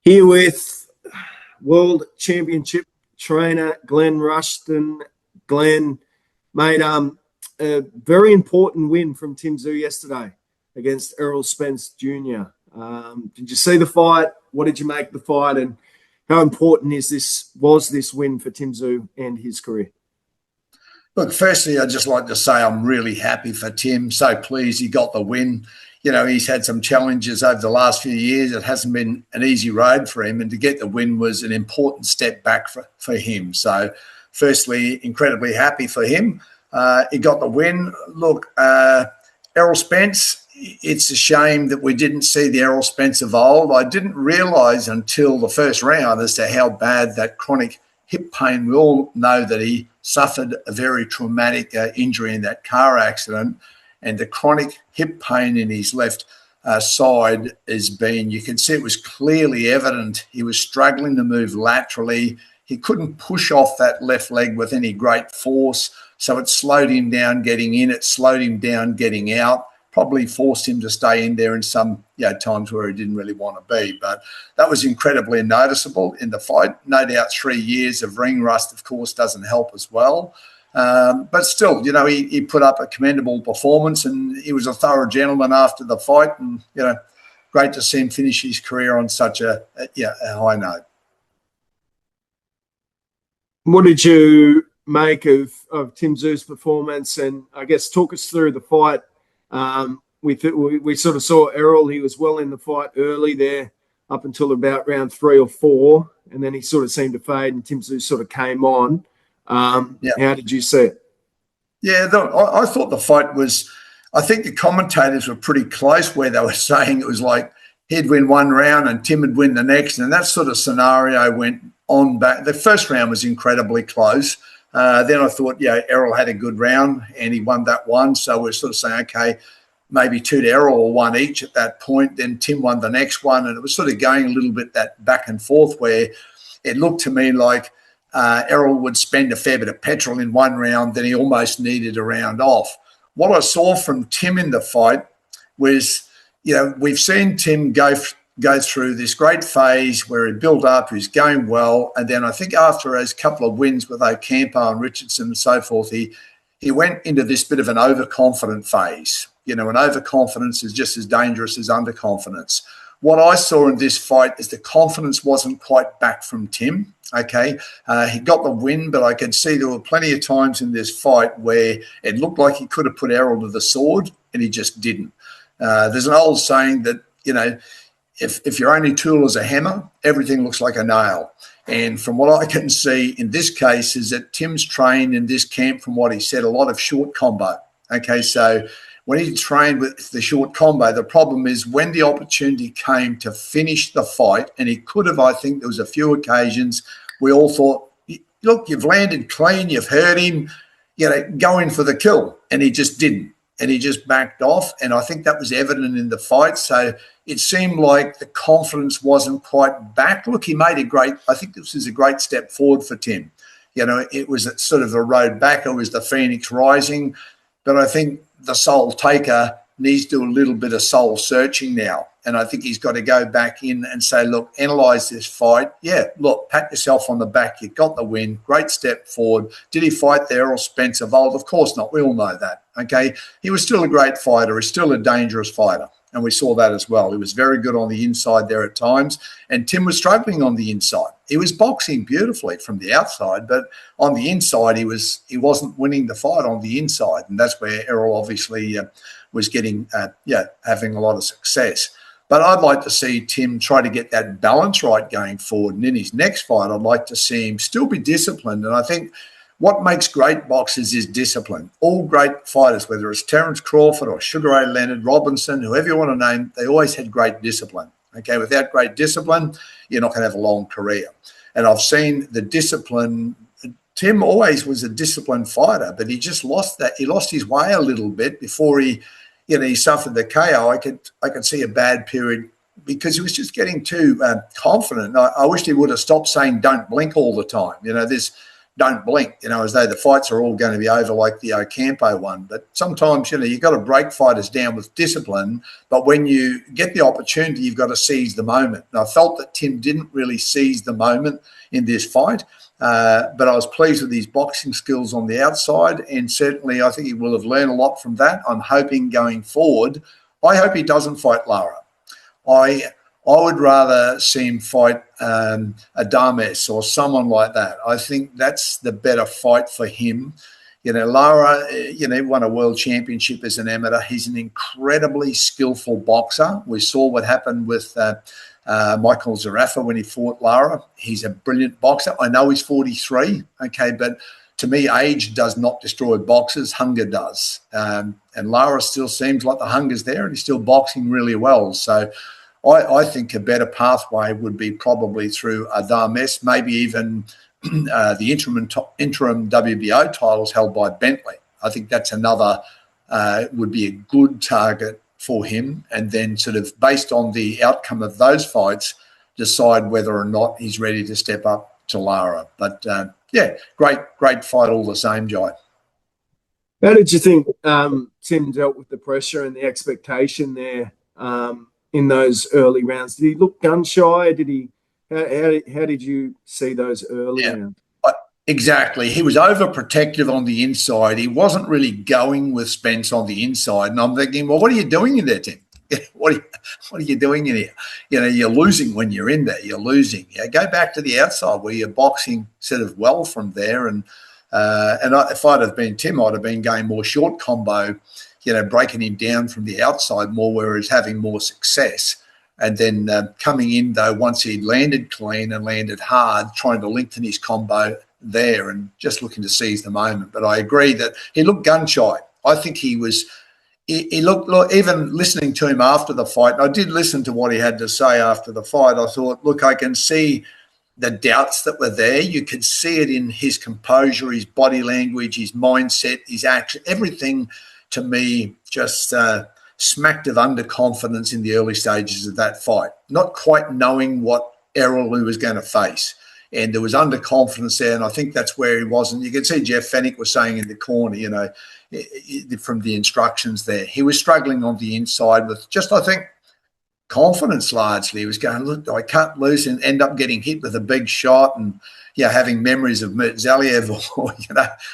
Here with World Championship trainer Glenn Rushton. Glenn made a very important win from Tim Tszyu yesterday against Errol Spence Jr. Did you see the fight? What did you make of the fight? And how important was this win for Tim Tszyu and his career? Look, firstly, I'd just like to say I'm really happy for Tim. So pleased he got the win. You know, he's had some challenges over the last few years. It hasn't been an easy road for him, and to get the win was an important step back for him. So firstly, incredibly happy for him. He got the win. Look, Errol Spence, it's a shame that we didn't see the Errol Spence of old. I didn't realise until the first round as to how bad that chronic hip pain, we all know that he suffered a very traumatic injury in that car accident, and the chronic hip pain in his left side has been, you can see it was clearly evident. He was struggling to move laterally. He couldn't push off that left leg with any great force, so it slowed him down getting in, it slowed him down getting out, probably forced him to stay in there in some times where he didn't really want to be. But that was incredibly noticeable in the fight. No doubt 3 years of ring rust, of course, doesn't help as well. But still, he put up a commendable performance, and he was a thorough gentleman after the fight. And, great to see him finish his career on such a high note. What did you make of Tim Tszyu's performance? And I guess talk us through the fight. We sort of saw Errol. He was well in the fight early there up until about round 3 or 4, and then he sort of seemed to fade, and Tim Tszyu sort of came on. How did you see it? Yeah, I thought the fight was, I think the commentators were pretty close where they were saying it was like he'd win one round and Tim would win the next, and that sort of scenario went on back. The first round was incredibly close. Then I thought, Errol had a good round and he won that one. So we're sort of saying, okay, maybe 2 to Errol or 1 each at that point. Then Tim won the next one. And it was sort of going a little bit that back and forth where it looked to me like Errol would spend a fair bit of petrol in one round, then he almost needed a round off. What I saw from Tim in the fight was, we've seen Tim go through this great phase where he built up, he's going well, and then I think after a couple of wins with Ocampo and Richardson and so forth, he went into this bit of an overconfident phase. And overconfidence is just as dangerous as underconfidence. What I saw in this fight is the confidence wasn't quite back from Tim. Okay, he got the win, but I could see there were plenty of times in this fight where it looked like he could have put Errol to the sword, and he just didn't. There's an old saying that, if your only tool is a hammer, everything looks like a nail. And from what I can see in this case is that Tim's trained in this camp, from what he said, a lot of short combo. Okay, so when he trained with the short combo, the problem is when the opportunity came to finish the fight, and he could have, I think there was a few occasions we all thought, look, you've landed clean, you've hurt him, go in for the kill. And he just didn't. And he just backed off. And I think that was evident in the fight. So it seemed like the confidence wasn't quite back. Look, I think this is a great step forward for Tim. It was sort of the road back. It was the Phoenix rising. But I think the soul taker needs to do a little bit of soul searching now. And I think he's got to go back in and say, look, analyse this fight. Yeah, look, pat yourself on the back. You got the win. Great step forward. Did he fight the Errol Spence of old? Of course not. We all know that. Okay. He was still a great fighter. He's still a dangerous fighter. And we saw that as well. He was very good on the inside there at times. And Tim was struggling on the inside. He was boxing beautifully from the outside, but on the inside, he wasn't winning the fight on the inside. And that's where Errol obviously was getting, having a lot of success. But I'd like to see Tim try to get that balance right going forward. And in his next fight, I'd like to see him still be disciplined. And I think what makes great boxers is discipline. All great fighters, whether it's Terence Crawford or Sugar Ray Leonard, Robinson, whoever you want to name, they always had great discipline. Okay, without great discipline, you're not going to have a long career. And I've seen the discipline. Tim always was a disciplined fighter, but he just lost that. He lost his way a little bit before he suffered the KO. I could see a bad period because he was just getting too confident. I wish he would have stopped saying "don't blink" all the time. This don't blink, as though the fights are all going to be over like the Ocampo one. But sometimes, you've got to break fighters down with discipline. But when you get the opportunity, you've got to seize the moment. And I felt that Tim didn't really seize the moment in this fight. But I was pleased with his boxing skills on the outside. And certainly I think he will have learned a lot from that. I'm hoping going forward, I hope he doesn't fight Lara. I would rather see him fight Adames or someone like that. I think that's the better fight for him. Lara, won a world championship as an amateur. He's an incredibly skillful boxer. We saw what happened with Michael Zarafa when he fought Lara. He's a brilliant boxer. I know he's 43, okay, but to me, age does not destroy boxers. Hunger does. And Lara still seems like the hunger's there, and he's still boxing really well. So I think a better pathway would be probably through Adames, maybe even the interim WBO titles held by Bentley. I think that's another, would be a good target for him, and then sort of based on the outcome of those fights, decide whether or not he's ready to step up to Lara. But great fight all the same, Jai. How did you think Tim dealt with the pressure and the expectation there in those early rounds? Did he look gun shy? Did he? How did you see those early rounds? Exactly. He was overprotective on the inside. He wasn't really going with Spence on the inside. And I'm thinking, well, what are you doing in there, Tim? What are you doing in here? You're losing when you're in there. You're losing. Go back to the outside where you're boxing sort of well from there. And if I'd have been Tim, I'd have been going more short combo, breaking him down from the outside more where he's having more success. And then coming in, though, once he'd landed clean and landed hard, trying to lengthen his combo there and just looking to seize the moment. But I agree that he looked gun-shy. I think he looked, even listening to him after the fight, and I did listen to what he had to say after the fight, I thought, look, I can see the doubts that were there. You could see it in his composure, his body language, his mindset, his action, everything to me just smacked of underconfidence in the early stages of that fight, not quite knowing what Errol was going to face. And there was underconfidence there, and I think that's where he was. And you can see Jeff Fenech was saying in the corner, from the instructions there, he was struggling on the inside with just, I think, confidence largely. He was going, look, I cut loose and end up getting hit with a big shot and, having memories of Zaliev or,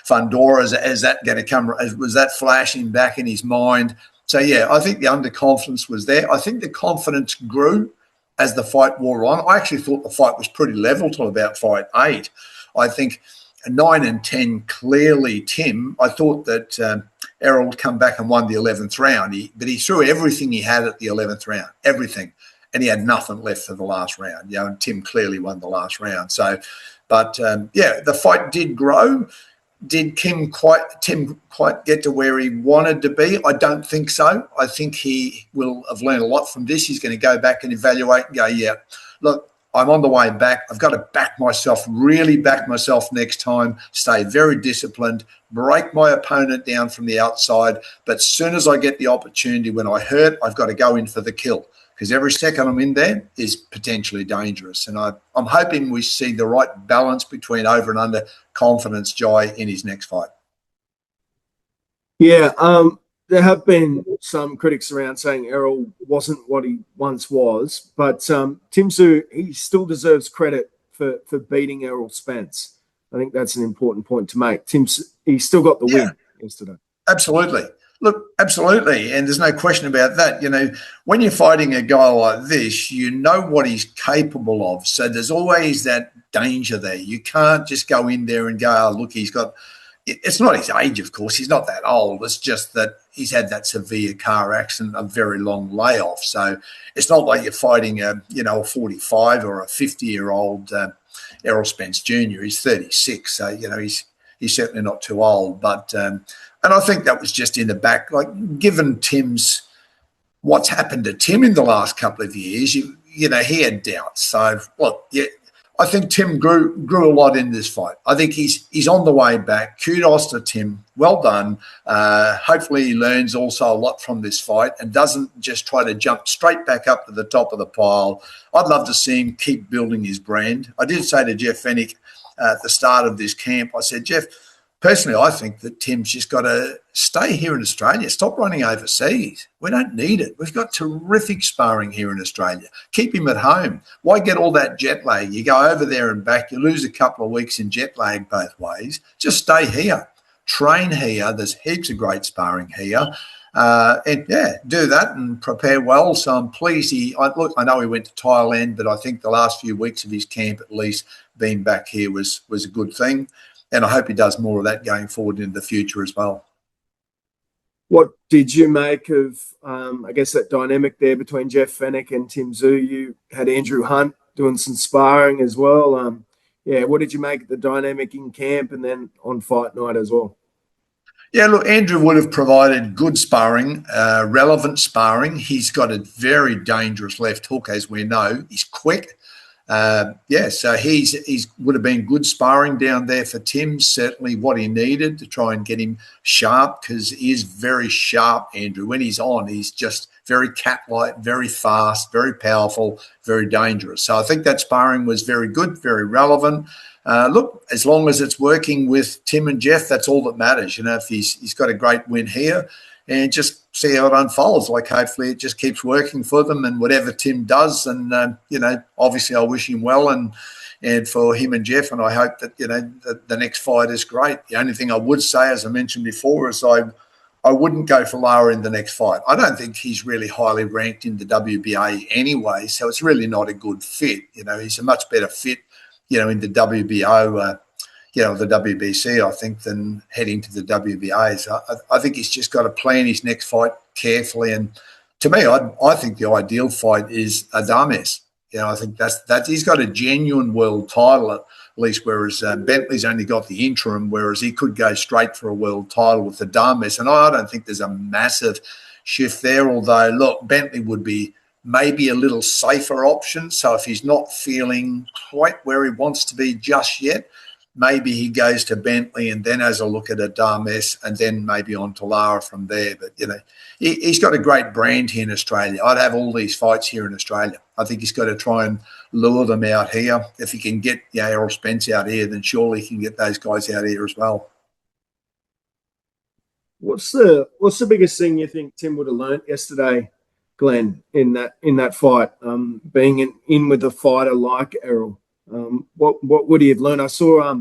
Fundora, is that going to come? Was that flashing back in his mind? So, I think the underconfidence was there. I think the confidence grew as the fight wore on. I actually thought the fight was pretty level till about fight 8. I think 9 and 10, clearly Tim, I thought that Errol would come back and won the 11th round. But he threw everything he had at the 11th round, everything. And he had nothing left for the last round. And Tim clearly won the last round. So, but the fight did grow. Did Tim quite get to where he wanted to be? I don't think so. I think he will have learned a lot from this. He's going to go back and evaluate and go, look, I'm on the way back. I've got to really back myself next time, stay very disciplined, break my opponent down from the outside. But as soon as I get the opportunity, when I hurt, I've got to go in for the kill, because every second I'm in there is potentially dangerous. And I'm hoping we see the right balance between over and under confidence, Jai, in his next fight. Yeah, there have been some critics around saying Errol wasn't what he once was, but Tim Tszyu, he still deserves credit for beating Errol Spence. I think that's an important point to make. He still got the win yesterday. Absolutely. Look, absolutely. And there's no question about that. When you're fighting a guy like this, you know what he's capable of. So there's always that danger there. You can't just go in there and go, oh, look, it's not his age, of course. He's not that old. It's just that he's had that severe car accident, a very long layoff. So it's not like you're fighting a 45 or a 50-year-old Errol Spence Jr. He's 36. So, he's certainly not too old. But and I think that was just in the back, like given what's happened to Tim in the last couple of years, he had doubts. So, look, I think Tim grew a lot in this fight. I think he's on the way back. Kudos to Tim. Well done. Hopefully he learns also a lot from this fight and doesn't just try to jump straight back up to the top of the pile. I'd love to see him keep building his brand. I did say to Jeff Fenech at the start of this camp. I said, Jeff, personally, I think that Tim's just got to stay here in Australia. Stop running overseas. We don't need it. We've got terrific sparring here in Australia. Keep him at home. Why get all that jet lag? You go over there and back. You lose a couple of weeks in jet lag both ways. Just stay here. Train here. There's heaps of great sparring here. And yeah, do that and prepare well. So I'm pleased I know he went to Thailand, but I think the last few weeks of his camp, at least being back here was a good thing. And I hope he does more of that going forward in the future as well. What did you make of, I guess, that dynamic there between Jeff Fenech and Tim Tszyu? You had Andrew Hunt doing some sparring as well. What did you make of the dynamic in camp and then on fight night as well? Yeah, look, Andrew would have provided good sparring, relevant sparring. He's got a very dangerous left hook, as we know. He's quick. So he's would have been good sparring down there for Tim, certainly what he needed to try and get him sharp, because he is very sharp, Andrew. When he's on, he's just very cat-like, very fast, very powerful, very dangerous. So I think that sparring was very good, very relevant. Look, as long as it's working with Tim and Jeff, that's all that matters. You know, if he's got a great win here, and just see how it unfolds. Like, hopefully it just keeps working for them, and whatever Tim does. And, obviously I wish him well and for him and Jeff. And I hope that, the next fight is great. The only thing I would say, as I mentioned before, is I wouldn't go for Lara in the next fight. I don't think he's really highly ranked in the WBA anyway. So it's really not a good fit. He's a much better fit, in the WBO, the WBC, I think, than heading to the WBA. So I think he's just got to plan his next fight carefully. And to me, I think the ideal fight is Adames. I think that's he's got a genuine world title at least, whereas Bentley's only got the interim, whereas he could go straight for a world title with Adames. And I don't think there's a massive shift there, although, look, Bentley would be maybe a little safer option. So if he's not feeling quite where he wants to be just yet, maybe he goes to Bentley and then has a look at Adames and then maybe on to Lara from there. But, he's got a great brand here in Australia. I'd have all these fights here in Australia. I think he's got to try and lure them out here. If he can get Errol Spence out here, then surely he can get those guys out here as well. What's the biggest thing you think Tim would have learnt yesterday, Glenn, in that fight, being in with a fighter like Errol? What would he have learned? I saw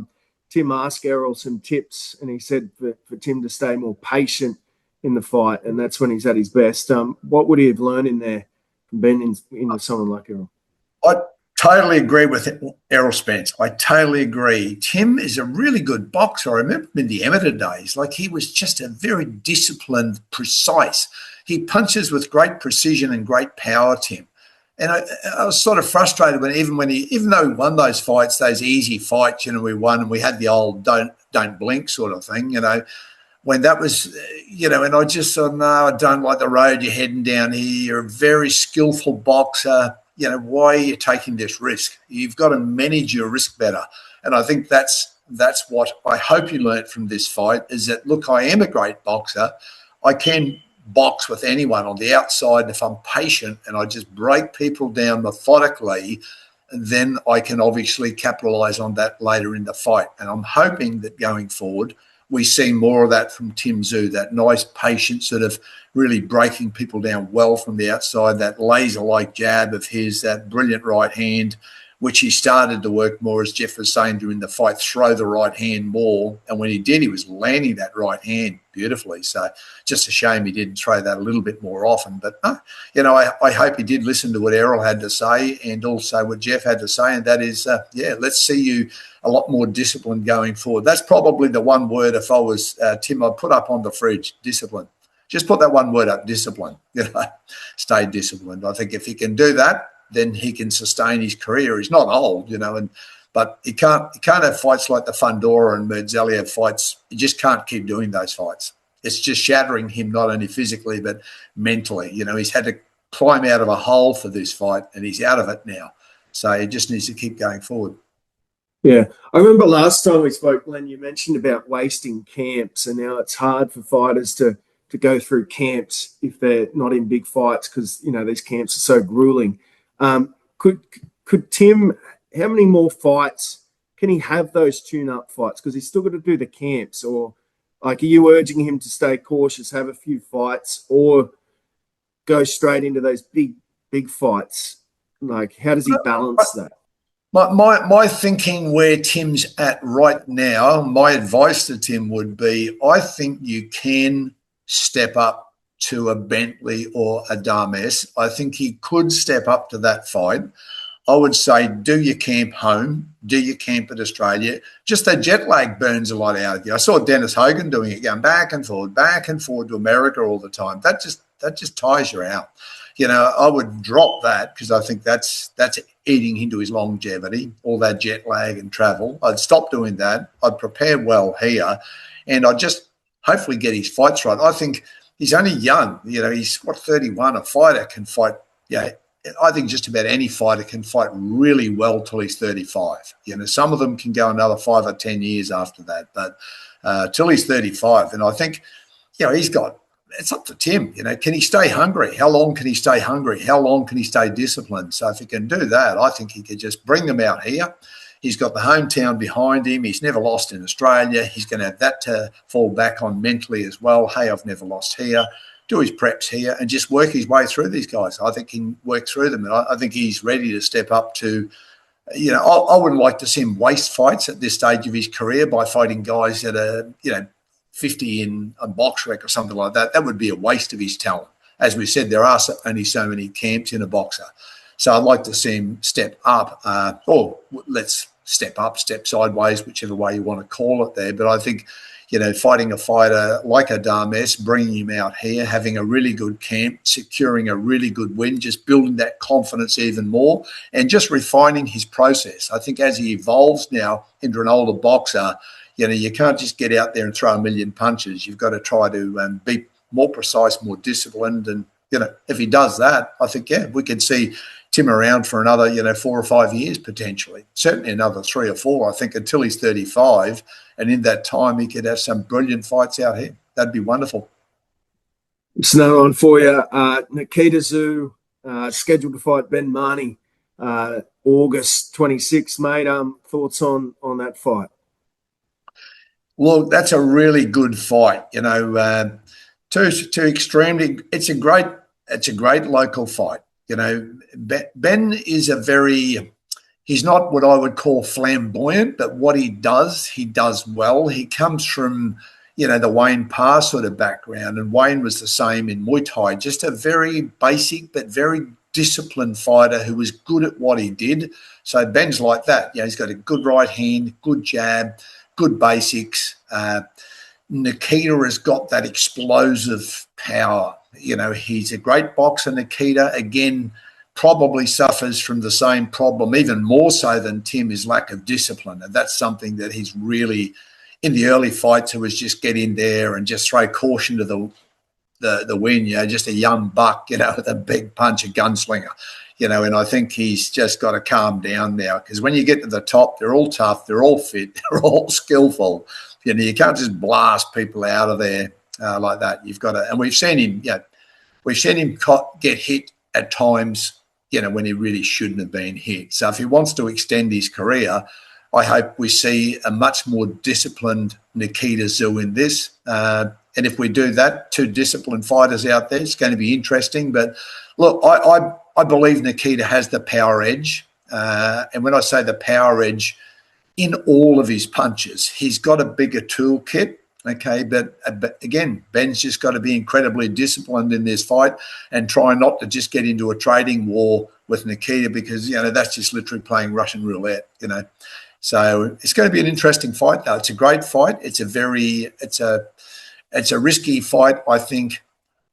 Tim ask Errol some tips, and he said for Tim to stay more patient in the fight, and that's when he's at his best. What would he have learned in there from being in with someone like Errol? I totally agree with Errol Spence. I totally agree. Tim is a really good boxer. I remember him in the amateur days. Like, he was just a very disciplined, precise. He punches with great precision and great power, Tim. And I was sort of frustrated even though we won those fights, those easy fights, we won, and we had the old don't blink sort of thing, when that was, and I just thought, no, I don't like the road you're heading down here. You're a very skillful boxer. Why are you taking this risk? You've got to manage your risk better. And I think that's what I hope you learnt from this fight, is that, look, I am a great boxer. I can box with anyone on the outside, and if I'm patient and I just break people down methodically, then I can obviously capitalize on that later in the fight. And I'm hoping that going forward we see more of that from Tim Tszyu, that nice patient sort of really breaking people down well from the outside, that laser-like jab of his, that brilliant right hand, which he started to work more, as Jeff was saying during the fight, throw the right hand more. And when he did, he was landing that right hand beautifully. So just a shame he didn't throw that a little bit more often. But, I hope he did listen to what Errol had to say and also what Jeff had to say. And that is, let's see you a lot more disciplined going forward. That's probably the one word, if I was Tim, I'd put up on the fridge, discipline. Just put that one word up, discipline. Stay disciplined. I think if he can do that, then he can sustain his career. He's not old, but he can't have fights like the Fundora and Merdzaliev fights. He just can't keep doing those fights. It's just shattering him, not only physically but mentally. He's had to climb out of a hole for this fight, and he's out of it now. So he just needs to keep going forward. Yeah, I remember last time we spoke, Glenn, you mentioned about wasting camps, and now it's hard for fighters to go through camps if they're not in big fights because, these camps are so grueling. Could Tim, how many more fights can he have those tune-up fights? Because he's still got to do the camps. Or like, are you urging him to stay cautious, have a few fights, or go straight into those big fights? Like, how does he balance that? My thinking where Tim's at right now, my advice to Tim would be, I think you can step up to a Bentley or a Dames. I think he could step up to that fight. I would say do your camp home, do your camp at Australia. Just that jet lag burns a lot out of you. I saw Dennis Hogan doing it, going back and forward to America all the time. That just tires you out. You know, I would drop that because I think that's eating into his longevity, all that jet lag and travel. I'd stop doing that. I'd prepare well here, and I'd just hopefully get his fights right. I think he's only young. You know, he's 31. A fighter can fight. Yeah, I think just about any fighter can fight really well till he's 35. You know, some of them can go another 5 or 10 years after that, but till he's 35. And I think, you know, it's up to Tim. You know, can he stay hungry? How long can he stay hungry? How long can he stay disciplined? So if he can do that, I think he could just bring them out here. He's got the hometown behind him. He's never lost in Australia. He's going to have that to fall back on mentally as well. Hey, I've never lost here. Do his preps here and just work his way through these guys. I think he can work through them. And I think he's ready to step up to, you know, I wouldn't like to see him waste fights at this stage of his career by fighting guys that are, you know, 50 in a box rec or something like that. That would be a waste of his talent. As we said, there are only so many camps in a boxer. So I'd like to see him step up, or let's step up, step sideways, whichever way you want to call it there. But I think, you know, fighting a fighter like a Dames, bringing him out here, having a really good camp, securing a really good win, just building that confidence even more and just refining his process. I think as he evolves now into an older boxer, you know, you can't just get out there and throw a million punches. You've got to try to be more precise, more disciplined. And, you know, if he does that, I think, yeah, we could see Tim around for another, you know, 4 or 5 years potentially. Certainly another 3 or 4, I think, until he's 35. And in that time, he could have some brilliant fights out here. That'd be wonderful. It's another one for you. Nikita Tszyu, scheduled to fight Ben Marnie August 26th, mate. Thoughts on that fight? Well, that's a really good fight. You know, two extremely. It's a great local fight. You know, Ben is he's not what I would call flamboyant, but what he does well. He comes from, you know, the Wayne Parr sort of background, and Wayne was the same in Muay Thai. Just a very basic but very disciplined fighter who was good at what he did. So Ben's like that. You know, he's got a good right hand, good jab, good basics. Nikita has got that explosive power. You know, he's a great boxer, Nikita. Again, probably suffers from the same problem, even more so than Tim, his lack of discipline. And that's something that he's really, in the early fights, who was just get in there and just throw caution to the wind, you know, just a young buck, you know, with a big punch, a gunslinger. You know, and I think he's just got to calm down now, because when you get to the top, they're all tough, they're all fit, they're all skillful. You know, you can't just blast people out of there like that. You've got to, and we've seen him, you know, get hit at times, you know, when he really shouldn't have been hit. So if he wants to extend his career, I hope we see a much more disciplined Nikita Tszyu in this. And if we do that, 2 disciplined fighters out there, it's going to be interesting. But look, I believe Nikita has the power edge. And when I say the power edge, in all of his punches, he's got a bigger toolkit. Okay, but again, Ben's just got to be incredibly disciplined in this fight and try not to just get into a trading war with Nikita, because, you know, that's just literally playing Russian roulette, you know. So it's going to be an interesting fight, though. It's a great fight. It's a risky fight, I think,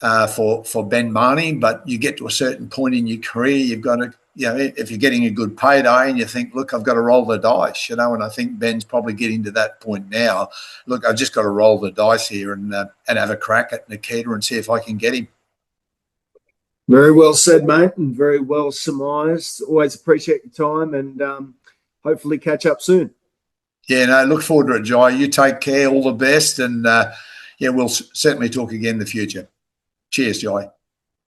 for Ben Marnie, but you get to a certain point in your career, you've got to, you know, if you're getting a good payday and you think, look, I've got to roll the dice, you know, and I think Ben's probably getting to that point now. Look, I've just got to roll the dice here and have a crack at Nikita and see if I can get him. Very well said, mate, and very well surmised. Always appreciate your time, and hopefully catch up soon. Yeah, no, look forward to it, Jai. You take care, all the best, and yeah, we'll certainly talk again in the future. Cheers, Jai.